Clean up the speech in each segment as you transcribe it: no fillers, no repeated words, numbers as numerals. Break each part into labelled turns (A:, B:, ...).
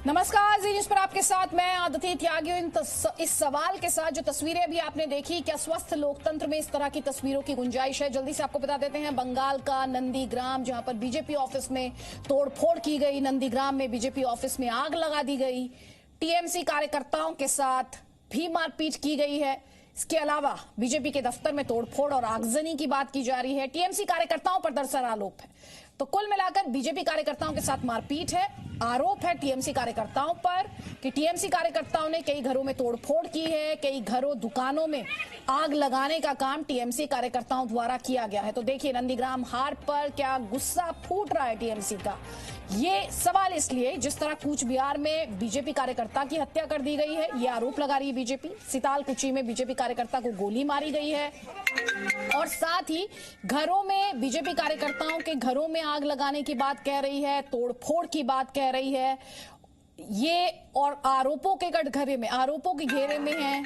A: नमस्कार, जी न्यूज पर आपके साथ मैं आदिति त्यागी हूं। इस सवाल के साथ जो तस्वीरें अभी आपने देखी, क्या स्वस्थ लोकतंत्र में इस तरह की तस्वीरों की गुंजाइश है? जल्दी से आपको बता देते हैं, बंगाल का नंदीग्राम, जहां पर बीजेपी ऑफिस में तोड़फोड़ की गई, नंदीग्राम में बीजेपी ऑफिस में आग लगा दी गई, टीएमसी कार्यकर्ताओं के साथ भी मारपीट की गई है। इसके अलावा बीजेपी के दफ्तर में तोड़फोड़ और आगजनी की बात की जा रही है। टीएमसी कार्यकर्ताओं पर दरअसल आरोप है। तो कुल मिलाकर बीजेपी कार्यकर्ताओं के साथ मारपीट है। आरोप है टीएमसी कार्यकर्ताओं पर कि टीएमसी कार्यकर्ताओं ने कई घरों में तोड़फोड़ की है, कई घरों दुकानों में आग लगाने का काम टीएमसी कार्यकर्ताओं द्वारा किया गया है। तो देखिए, नंदीग्राम हार पर क्या गुस्सा फूट रहा है टीएमसी का। ये सवाल इसलिए जिस तरह कूच बिहार में बीजेपी कार्यकर्ता की हत्या कर दी गई है, ये आरोप लगा रही है बीजेपी। सितालकुची में बीजेपी कार्यकर्ता को गोली मारी गई है और साथ ही घरों में बीजेपी कार्यकर्ताओं के घरों में आग लगाने की बात कह रही है, तोड़फोड़ की बात कह रही है। ये और आरोपों के कटघरे में, आरोपों के घेरे में है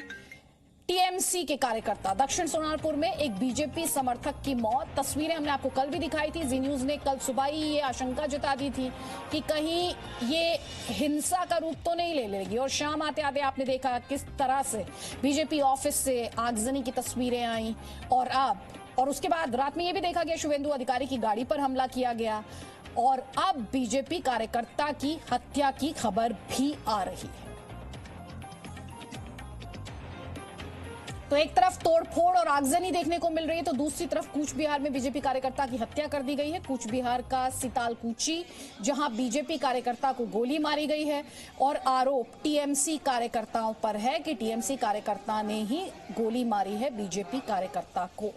A: टीएमसी के कार्यकर्ता। दक्षिण सोनारपुर में एक बीजेपी समर्थक की मौत। तस्वीरें हमने आपको कल भी दिखाई थी। जी न्यूज ने कल सुबह ही ये आशंका जता दी थी कि कहीं ये हिंसा का रूप तो नहीं ले लेगी, और शाम आते आते आपने देखा किस तरह से बीजेपी ऑफिस से आगजनी की तस्वीरें आई। और उसके बाद रात में ये भी देखा गया शुवेंदु अधिकारी की गाड़ी पर हमला किया गया, और अब बीजेपी कार्यकर्ता की हत्या की खबर भी आ रही है। तो एक तरफ तोड़फोड़ और आगजनी देखने को मिल रही है, तो दूसरी तरफ कूच बिहार में बीजेपी कार्यकर्ता की हत्या कर दी गई है। कूच बिहार का सितालकुची, जहां बीजेपी कार्यकर्ता को गोली मारी गई है, और आरोप टीएमसी कार्यकर्ताओं पर है कि टीएमसी कार्यकर्ता ने ही गोली मारी है बीजेपी कार्यकर्ता को।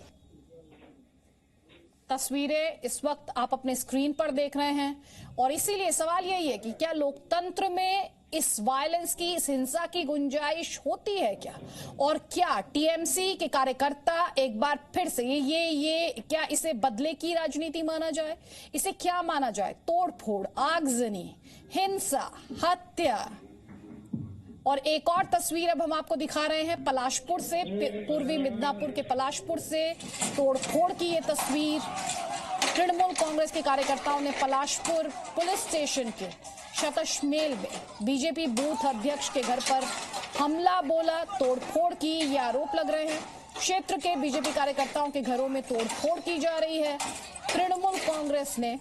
A: तस्वीरें इस वक्त आप अपने स्क्रीन पर देख रहे हैं, और इसीलिए सवाल यही है कि क्या लोकतंत्र में इस वायलेंस की, इस हिंसा की गुंजाइश होती है क्या? और क्या टीएमसी के कार्यकर्ता एक बार फिर से ये क्या इसे बदले की राजनीति माना जाए? इसे क्या माना जाए? तोड़फोड़, आगजनी, हिंसा, हत्या। और एक और तस्वीर अब हम आपको दिखा रहे हैं पलाशपुर से, पूर्वी मिदनापुर के पलाशपुर से तोड़फोड़ की ये तस्वीर। तृणमूल कांग्रेस के कार्यकर्ताओं ने पलाशपुर पुलिस स्टेशन के शतशमेल में बीजेपी बूथ अध्यक्ष के घर पर हमला बोला, तोड़फोड़ की, ये आरोप लग रहे हैं। क्षेत्र के बीजेपी कार्यकर्ताओं के घरों में तोड़फोड़ की जा रही है। तृणमूल कांग्रेस ने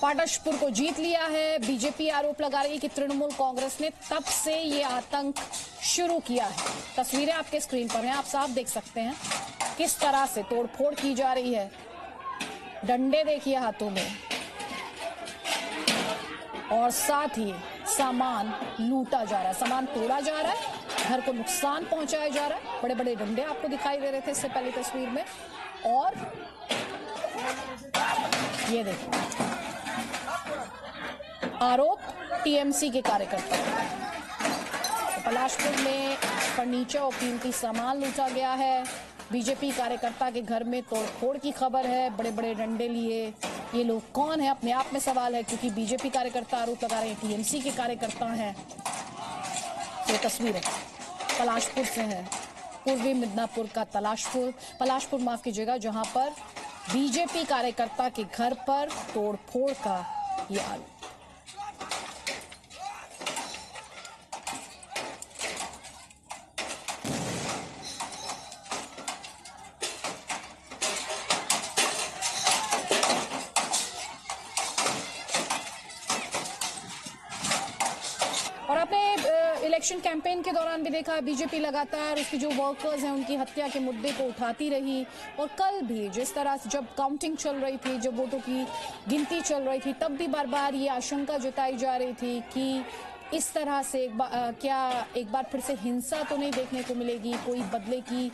A: पाटशपुर को जीत लिया है। बीजेपी आरोप लगा रही है कि तृणमूल कांग्रेस ने तब से ये आतंक शुरू किया है। तस्वीरें आपके स्क्रीन पर हैं, आप साफ देख सकते हैं किस तरह से तोड़फोड़ की जा रही है। डंडे देखिए हाथों में, और साथ ही सामान लूटा जा रहा है, सामान तोड़ा जा रहा है, घर को नुकसान पहुंचाया जा रहा है। बड़े बड़े डंडे आपको दिखाई दे रहे थे इससे पहले तस्वीर में, और ये देखिए आरोप टीएमसी के कार्यकर्ता। तो पलाशपुर में फर्नीचर और कीमती सामान लूटा गया है। बीजेपी कार्यकर्ता के घर में तोड़फोड़ की खबर है, बड़े बड़े डंडे लिए। ये लोग कौन है, अपने आप में सवाल है, क्योंकि बीजेपी कार्यकर्ता आरोप लगा रहे हैं टीएमसी के कार्यकर्ता हैं। ये तस्वीर है पलाशपुर से है, पूर्वी मिदनापुर का पलाशपुर माफ कीजिएगा, जहां पर बीजेपी कार्यकर्ता के घर पर तोड़फोड़ का ये आरोप। और आपने इलेक्शन कैंपेन के दौरान भी देखा, बीजेपी लगातार उसके जो वर्कर्स हैं उनकी हत्या के मुद्दे को उठाती रही। और कल भी जिस तरह से जब काउंटिंग चल रही थी, जब वोटों की गिनती चल रही थी, तब भी बार बार ये आशंका जताई जा रही थी कि इस तरह से क्या एक बार फिर से हिंसा तो नहीं देखने को मिलेगी, कोई बदले की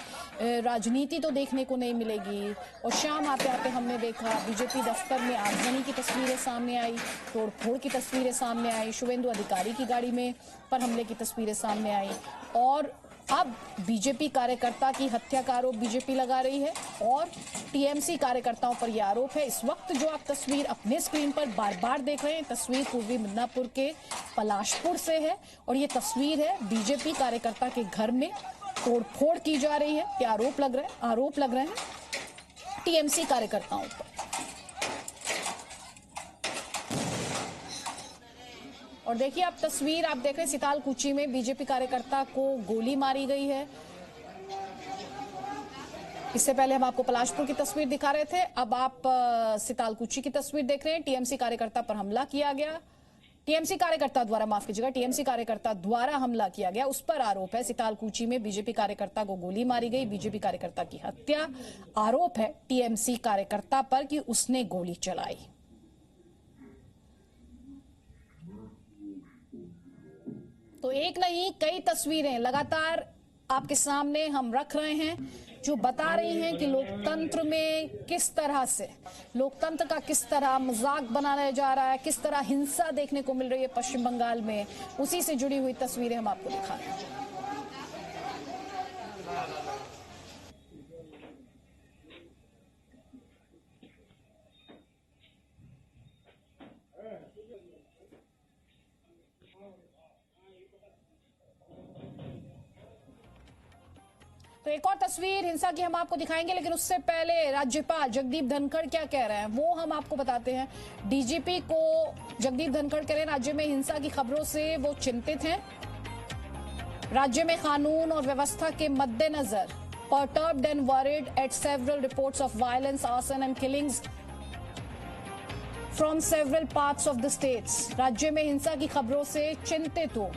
A: राजनीति तो देखने को नहीं मिलेगी। और शाम आते आते हमने देखा बीजेपी दफ्तर में आगजनी की तस्वीरें सामने आई, तोड़फोड़ की तस्वीरें सामने आई, शुवेंदु अधिकारी की गाड़ी में पर हमले की तस्वीरें सामने आई। और अब बीजेपी कार्यकर्ता की हत्या का आरोप बीजेपी लगा रही है, और टीएमसी कार्यकर्ताओं पर यह आरोप है। इस वक्त जो आप तस्वीर अपने स्क्रीन पर बार बार देख रहे हैं, तस्वीर पूर्वी मिदनापुर के पलाशपुर से है, और ये तस्वीर है बीजेपी कार्यकर्ता के घर में तोड़फोड़ की जा रही है। ये आरोप लग रहे हैं टीएमसी कार्यकर्ताओं पर। और देखिए आप तस्वीर आप देख रहे हैं सितालकुची में बीजेपी कार्यकर्ता को गोली मारी गई है। इससे पहले हम आपको पलाशपुर की तस्वीर दिखा रहे थे, अब आप सितालकुची की तस्वीर देख रहे हैं। टीएमसी कार्यकर्ता पर हमला किया गया, टीएमसी कार्यकर्ता द्वारा, माफ कीजिएगा, टीएमसी कार्यकर्ता द्वारा हमला किया गया, उस पर आरोप है। सितालकुची में बीजेपी कार्यकर्ता को गोली मारी गई, बीजेपी कार्यकर्ता की हत्या, आरोप है टीएमसी कार्यकर्ता पर कि उसने गोली चलाई। तो एक नहीं कई तस्वीरें लगातार आपके सामने हम रख रहे हैं जो बता रही हैं कि लोकतंत्र में किस तरह से, लोकतंत्र का किस तरह मजाक बनाया जा रहा है, किस तरह हिंसा देखने को मिल रही है पश्चिम बंगाल में। उसी से जुड़ी हुई तस्वीरें हम आपको दिखा रहे हैं। तो एक और तस्वीर हिंसा की हम आपको दिखाएंगे, लेकिन उससे पहले राज्यपाल जगदीप धनखड़ क्या कह रहे हैं वो हम आपको बताते हैं। डीजीपी को जगदीप धनखड़ कह रहे हैं राज्य में हिंसा की खबरों से वो चिंतित हैं। राज्य में कानून और व्यवस्था के मद्देनजर perturbed and worried at several reports of violence, arson and killings from several parts of the states। राज्य में हिंसा की खबरों से चिंतित हो,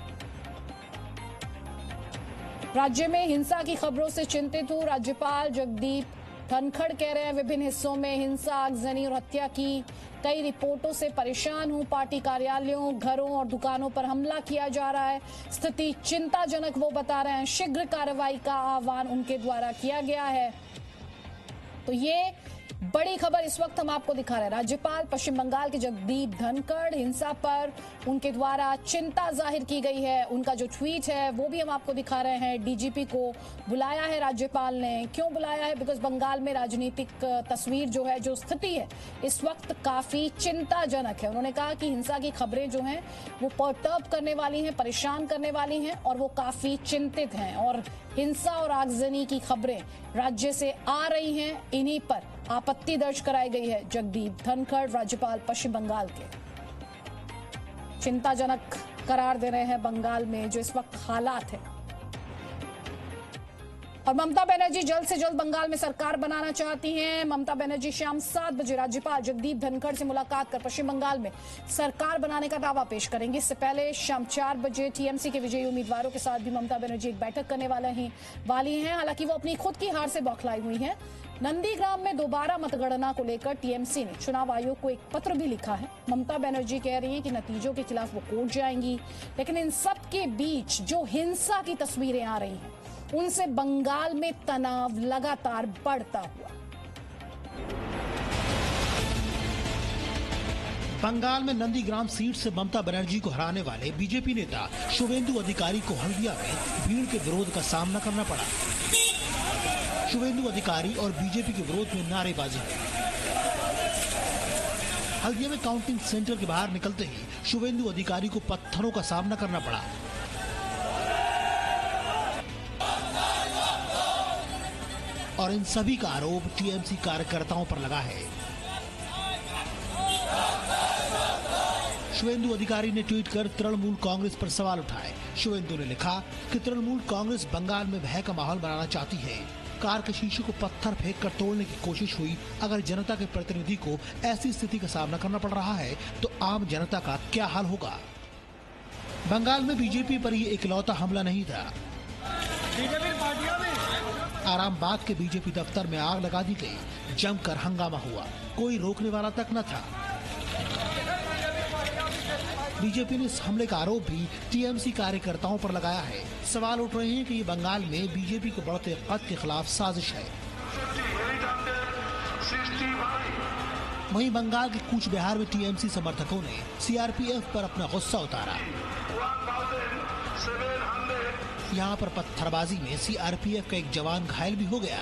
A: राज्य में हिंसा की खबरों से चिंतित हूं, राज्यपाल जगदीप धनखड़ कह रहे हैं। विभिन्न हिस्सों में हिंसा, आगजनी और हत्या की कई रिपोर्टों से परेशान हूं। पार्टी कार्यालयों, घरों और दुकानों पर हमला किया जा रहा है, स्थिति चिंताजनक वो बता रहे हैं। शीघ्र कार्रवाई का आह्वान उनके द्वारा किया गया है। तो ये बड़ी खबर इस वक्त हम आपको दिखा रहे हैं। राज्यपाल पश्चिम बंगाल के जगदीप धनखड़, हिंसा पर उनके द्वारा चिंता जाहिर की गई है। उनका जो ट्वीट है वो भी हम आपको दिखा रहे हैं। डीजीपी को बुलाया है राज्यपाल ने, क्यों बुलाया है? बिकॉज बंगाल में राजनीतिक तस्वीर जो है, जो स्थिति है इस वक्त काफी चिंताजनक है। उन्होंने कहा कि हिंसा की खबरें जो हैं वो पर्टर्ब करने वाली हैं, परेशान करने वाली हैं और वो काफी चिंतित हैं। और हिंसा और आगजनी की खबरें राज्य से आ रही हैं, इन्हीं पर आपत्ति दर्ज कराई गई है। जगदीप धनखड़ राज्यपाल पश्चिम बंगाल के चिंताजनक करार दे रहे हैं बंगाल में जो इस वक्त हालात है। और ममता बनर्जी जल्द से जल्द बंगाल में सरकार बनाना चाहती हैं। ममता बनर्जी शाम 7 बजे राज्यपाल जगदीप धनखड़ से मुलाकात कर पश्चिम बंगाल में सरकार बनाने का दावा पेश करेंगी। इससे पहले शाम 4 बजे टीएमसी के विजयी उम्मीदवारों के साथ भी ममता बनर्जी एक बैठक करने वाली हैं। हालांकि वो अपनी खुद की हार से बौखलाई हुई हैं। नंदीग्राम में दोबारा मतगणना को लेकर टीएमसी ने चुनाव आयोग को एक पत्र भी लिखा है। ममता बनर्जी कह रही हैं कि नतीजों के खिलाफ वो कोर्ट जाएंगी, लेकिन इन सब के बीच जो हिंसा की तस्वीरें आ रही हैं उनसे बंगाल में तनाव लगातार बढ़ता हुआ।
B: बंगाल में नंदीग्राम सीट से ममता बनर्जी को हराने वाले बीजेपी नेता शुवेंदु अधिकारी को हल्दिया में भीड़ के विरोध का सामना करना पड़ा। शुवेंदु अधिकारी और बीजेपी के विरोध में नारेबाजी हुई। हल्दिया में काउंटिंग सेंटर के बाहर निकलते ही शुवेंदु अधिकारी को पत्थरों का सामना करना पड़ा। और इन सभी का आरोप टीएमसी कार्यकर्ताओं पर लगा है। शुवेंदु अधिकारी ने ट्वीट कर तृणमूल कांग्रेस पर सवाल उठाए। शुवेंदु ने लिखा कि तृणमूल कांग्रेस बंगाल में भय का माहौल बनाना चाहती है। कार के शीशे को पत्थर फेंक कर तोड़ने की कोशिश हुई। अगर जनता के प्रतिनिधि को ऐसी स्थिति का सामना करना पड़ रहा है तो आम जनता का क्या हाल होगा। बंगाल में बीजेपी पर ये इकलौता हमला नहीं था। आरामबाग के बीजेपी दफ्तर में आग लगा दी गई, जमकर हंगामा हुआ, कोई रोकने वाला तक न था। बीजेपी ने इस हमले का आरोप भी टीएमसी कार्यकर्ताओं पर लगाया है। सवाल उठ रहे हैं कि ये बंगाल में बीजेपी के बढ़ते कद के खिलाफ साजिश है। वहीं बंगाल के कूच बिहार में टीएमसी समर्थकों ने सीआरपीएफ पर अपना गुस्सा उतारा। यहाँ पर पत्थरबाजी में सीआरपीएफ का एक जवान घायल भी हो गया।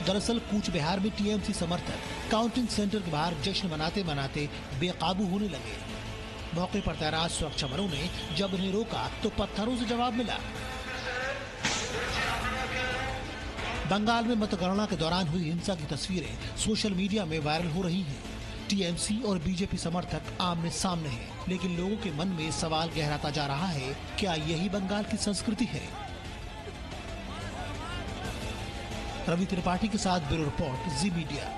B: दरअसल कूच बिहार में टीएमसी समर्थक काउंटिंग सेंटर के बाहर जश्न मनाते मनाते बेकाबू होने लगे। मौके पर तैनात सुरक्षा बलों ने जब उन्हें रोका तो पत्थरों से जवाब मिला। बंगाल में मतगणना के दौरान हुई हिंसा की तस्वीरें सोशल मीडिया में वायरल हो रही हैं। टीएमसी और बीजेपी समर्थक आमने सामने हैं, लेकिन लोगों के मन में सवाल गहराता जा रहा है, क्या यही बंगाल की संस्कृति है? रवि त्रिपाठी के साथ ब्यूरो रिपोर्ट, जी मीडिया।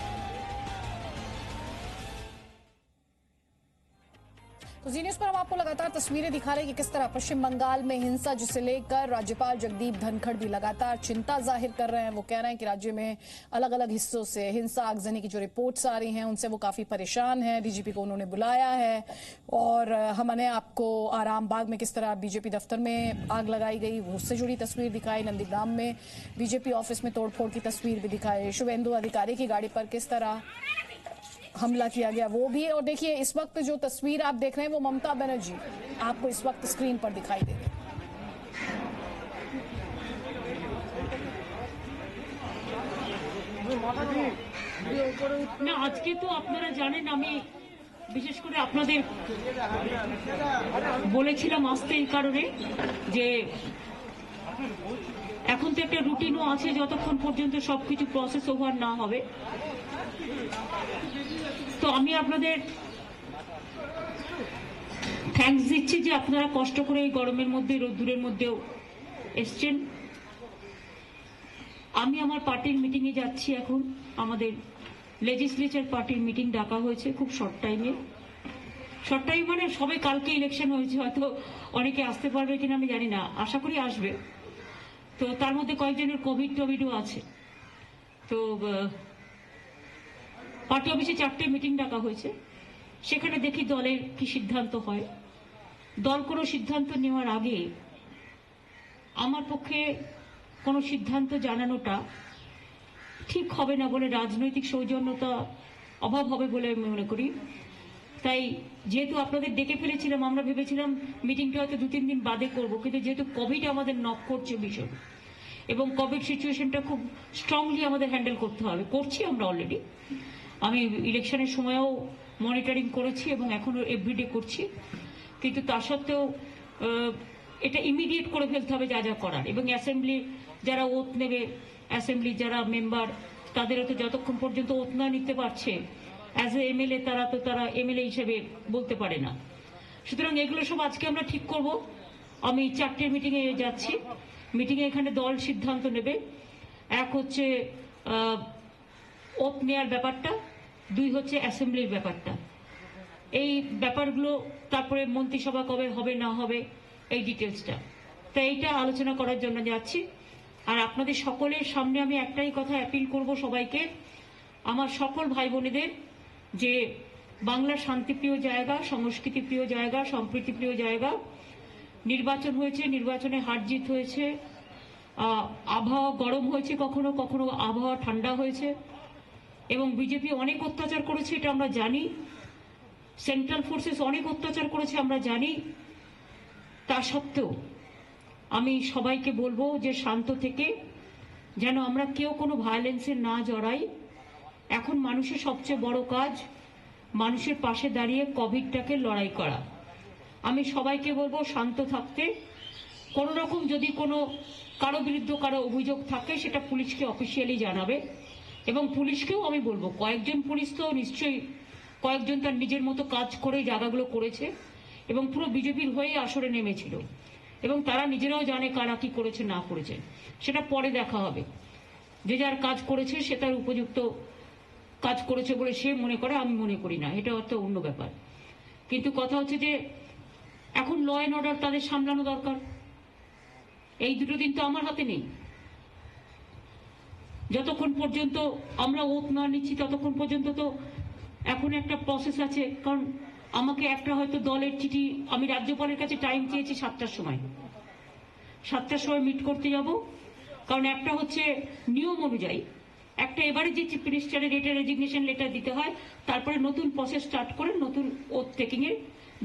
A: तो जी न्यूज पर हम आपको लगातार तस्वीरें दिखा रहे हैं कि किस तरह पश्चिम बंगाल में हिंसा, जिसे लेकर राज्यपाल जगदीप धनखड़ भी लगातार चिंता जाहिर कर रहे हैं। वो कह रहे हैं कि राज्य में अलग अलग हिस्सों से हिंसा, आगजनी की जो रिपोर्ट्स आ रही हैं उनसे वो काफी परेशान हैं। डीजीपी को उन्होंने बुलाया है और हमने आपको आराम बाग में किस तरह बीजेपी दफ्तर में आग लगाई गई उससे जुड़ी तस्वीर दिखाई, नंदीग्राम में बीजेपी ऑफिस में तोड़फोड़ की तस्वीर भी दिखाई, शुभेंदु अधिकारी की गाड़ी पर किस तरह हमला किया गया वो भी। और देखिए इस वक्त जो तस्वीर आप देख रहे हैं वो ममता बनर्जी आपको इस वक्त स्क्रीन पर दिखाई दे रही है।
C: না আজকে তো আপনারা জানেন আমি বিশেষ করে আপনাদের বলেছিলাম আসতে এই কারণে যে এখন তো একটা রুটিনও আছে, যতক্ষণ পর্যন্ত সবকিছু প্রসেস ওভার না হবে। তো আমি আপনাদের থ্যাঙ্কস দিচ্ছি যে আপনারা কষ্ট করে এই গরমের মধ্যে, রোদ্দুরের মধ্যেও এসছেন। আমি আমার পার্টির মিটিংয়ে যাচ্ছি এখন। আমাদের লেজিসলেচার পার্টির মিটিং ডাকা হয়েছে খুব শর্ট টাইমে। শর্ট টাইম মানে সবে কালকে ইলেকশন হয়েছে, হয়তো অনেকে আসতে পারবে কিনা আমি জানি না, আশা করি আসবে। তো তার মধ্যে কয়েকজনের কোভিডও আছে। তো পার্টি অফিসে 4টে মিটিং ডাকা হয়েছে, সেখানে দেখি দলের কি সিদ্ধান্ত হয়। দল কোনো সিদ্ধান্ত নেওয়ার আগে আমার পক্ষে কোনো সিদ্ধান্ত জানানোটা ঠিক হবে না বলে, রাজনৈতিক সৌজন্যতা অভাব হবে বলে আমি মনে করি। তাই যেহেতু আপনাদের ডেকে ফেলেছিলাম, আমরা ভেবেছিলাম মিটিংটা হয়তো 2-3 দিন বাদে করব, কিন্তু যেহেতু কোভিড আমাদের নক করছে ভীষণ এবং কোভিড সিচুয়েশনটা খুব স্ট্রংলি আমাদের হ্যান্ডেল করতে হবে, করছি আমরা অলরেডি। আমি ইলেকশনের সময়ও মনিটরিং করেছি এবং এখনো এভরিডে করছি, কিন্তু তা সত্ত্বেও এটা ইমিডিয়েট করে ফেলতে হবে যা যা করার। এবং অ্যাসেম্বলি যারা ওথ নেবে, অ্যাসেম্বলি যারা মেম্বার, তাদেরও তো যতক্ষণ পর্যন্ত ওথ না নিতে পারছে অ্যাজ এ এমএলএ, তারা এমএলএ হিসেবে বলতে পারে না। সুতরাং এগুলো সব আজকে আমরা ঠিক করব। আমি 4টে মিটিংয়ে যাচ্ছি। মিটিংয়ে এখানে দল সিদ্ধান্ত নেবে। এক হচ্ছে ওথ নেওয়ার ব্যাপারটা, 2 হচ্ছে অ্যাসেম্বলির ব্যাপারটা। এই ব্যাপারগুলো তারপরে মন্ত্রিসভা কবে হবে না হবে এই ডিটেলসটা, তাই এইটা আলোচনা করার জন্য যাচ্ছি। আর আপনাদের সকলের সামনে আমি একটাই কথা অ্যাপিল করব সবাইকে, আমার সকল ভাই বোনেদের, যে বাংলার শান্তিপ্রিয় জায়গা, সংস্কৃতিপ্রিয় জায়গা, সম্প্রীতিপ্রিয় জায়গা, নির্বাচন হয়েছে, নির্বাচনে হার জিত হয়েছে, আবহাওয়া গরম হয়েছে, কখনো কখনো আবহাওয়া ঠান্ডা হয়েছে এবং বিজেপি অনেক অত্যাচার করেছে, এটা আমরা জানি। সেন্ট্রাল ফোর্সেস অনেক অত্যাচার করেছে, আমরা জানি। তা সত্ত্বেও আমি সবাইকে বলবো যে শান্ত থেকে যেন আমরা কেউ কোনো ভায়োলেন্সে না জড়াই। এখন মানুষের সবচেয়ে বড় কাজ মানুষের পাশে দাঁড়িয়ে কোভিডটাকে লড়াই করা। আমি সবাইকে বলবো শান্ত থাকতে। কোনো রকম যদি কোনো কারো বিরুদ্ধে কারো অভিযোগ থাকে সেটা পুলিশকে অফিসিয়ালি জানাবে। এবং পুলিশকেও আমি বলবো, কয়েকজন পুলিশ তো নিশ্চয়ই কয়েকজন তার নিজের মতো কাজ করে জায়গাগুলো করেছে এবং পুরো বিজেপির হয়ে আসরে নেমেছিল এবং তারা নিজেরাও জানে কারা কি করেছে না করেছে, সেটা পরে দেখা হবে। যে যার কাজ করেছে সে তার উপযুক্ত কাজ করেছে বলে সে মনে করে, আমি মনে করি না, এটা হয়তো অন্য ব্যাপার। কিন্তু কথা হচ্ছে যে এখন ল অ্যান্ড অর্ডার তাদের সামলানো দরকার। এই 2 দিন তো আমার হাতে নেই। যতক্ষণ পর্যন্ত আমরা ওথ না নিচ্ছি ততক্ষণ পর্যন্ত তো এখন একটা প্রসেস আছে। কারণ আমাকে একটা হয়তো দলের চিঠি, আমি রাজ্যপালের কাছে টাইম চেয়েছি 7টার সময়, 7টার সময় মিট করতে যাব। কারণ একটা হচ্ছে নিয়ম অনুযায়ী একটা এবারে যে চিফ মিনিস্টারের এটা রেজিগনেশন লেটার দিতে হয়, তারপরে নতুন প্রসেস স্টার্ট করে নতুন ওথ টেকিং এর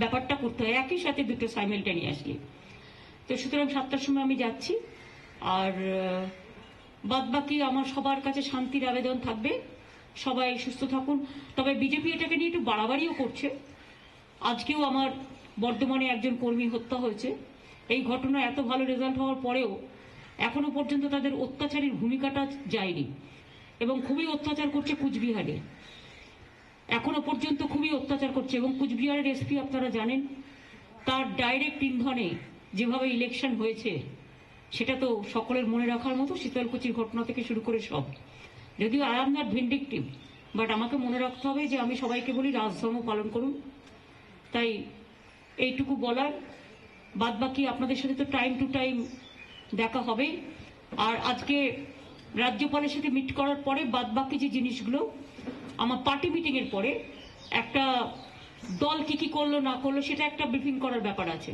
C: ব্যাপারটা করতে হয়, একই সাথে দুটো সাইমেলটেনিয়াসলি। তো সুতরাং 7টার সময় আমি যাচ্ছি। আর বাদ বাকি আমার সবার কাছে শান্তির আবেদন থাকবে, সবাই সুস্থ থাকুন। তবে বিজেপি এটাকে নিয়ে একটু বাড়াবাড়িও করছে। আজকেও আমার বর্ধমানে একজন কর্মী হত্যা হয়েছে। এই ঘটনা এত ভালো রেজাল্ট হওয়ার পরেও এখনো পর্যন্ত তাদের অত্যাচারের ভূমিকাটা যায়নি এবং খুবই অত্যাচার করছে কুচবিহারে। এখনো পর্যন্ত খুবই অত্যাচার করছে, এবং কুচবিহারের এসপি আপনারা জানেন, তার ডাইরেক্ট ইন্ধনে যেভাবে ইলেকশন হয়েছে সেটা তো সকলের মনে রাখার মতো, শীতলকুচির ঘটনা থেকে শুরু করে সব। যদিও I am not vindictive, but আমাকে মনে রাখতে হবে যে আমি সবাইকে বলি রাজধর্ম পালন করুন। তাই এইটুকু বলার, বাদ বাকি আপনাদের সাথে তো টাইম টু টাইম দেখা হবে। আর আজকে রাজ্যপালের সাথে মিট করার পরে বাদ বাকি যে জিনিসগুলো আমার পার্টি মিটিং এর পরে একটা দল কি করলো না করলো সেটা একটা ব্রিফিং করার ব্যাপার আছে।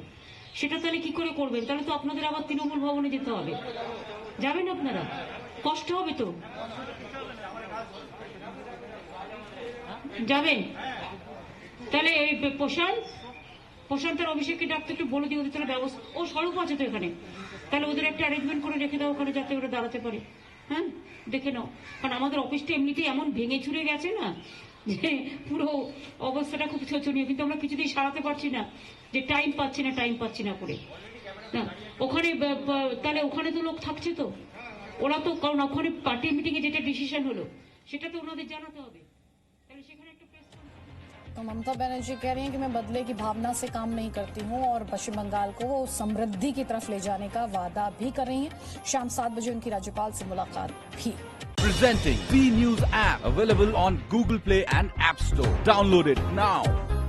C: সেটা তাহলে কি করে করবেন? তাহলে তো আপনাদের আবার তৃণমূল ভবনে যেতে হবে। যাবেন আপনারা? কষ্ট হবে তো। যাবেন? তাহলে এই প্রশান্তের অভিষেককে ডাকতে একটু বলে দিই, ওদের তাহলে ব্যবস্থা, ও স্বরূপ আছে তো এখানে, তাহলে ওদের একটা অ্যারেঞ্জমেন্ট করে রেখে দাও ওখানে, যাতে ওরা দাঁড়াতে পারে। হ্যাঁ, দেখে নাও, কারণ আমাদের অফিসটা এমনিতেই এমন ভেঙে চুরে গেছে না, যে পুরো অবস্থাটা খুব শোচনীয়, কিন্তু আমরা কিছুতেই সারাতে পারছি না, যে টাইম পাচ্ছি না করে। ওখানে তাহলে ওখানে তো লোক থাকছে তো, ওরা তো, কারণ ওখানে পার্টি মিটিং এ যেটা ডিসিশন হলো সেটা তো ওনাদের জানাতে হবে। তাহলে সেখানে একটা প্রেস
A: तो ममता बनर्जी कह रही हैं कि मैं बदले की भावना से काम नहीं करती हूं और पश्चिम बंगाल को समृद्धि की तरफ ले जाने का वादा भी कर रही हैं। शाम 7 बजे उनकी राज्यपाल से मुलाकात भी।
D: Presenting B News app, available on Google Play and App Store. Download it now.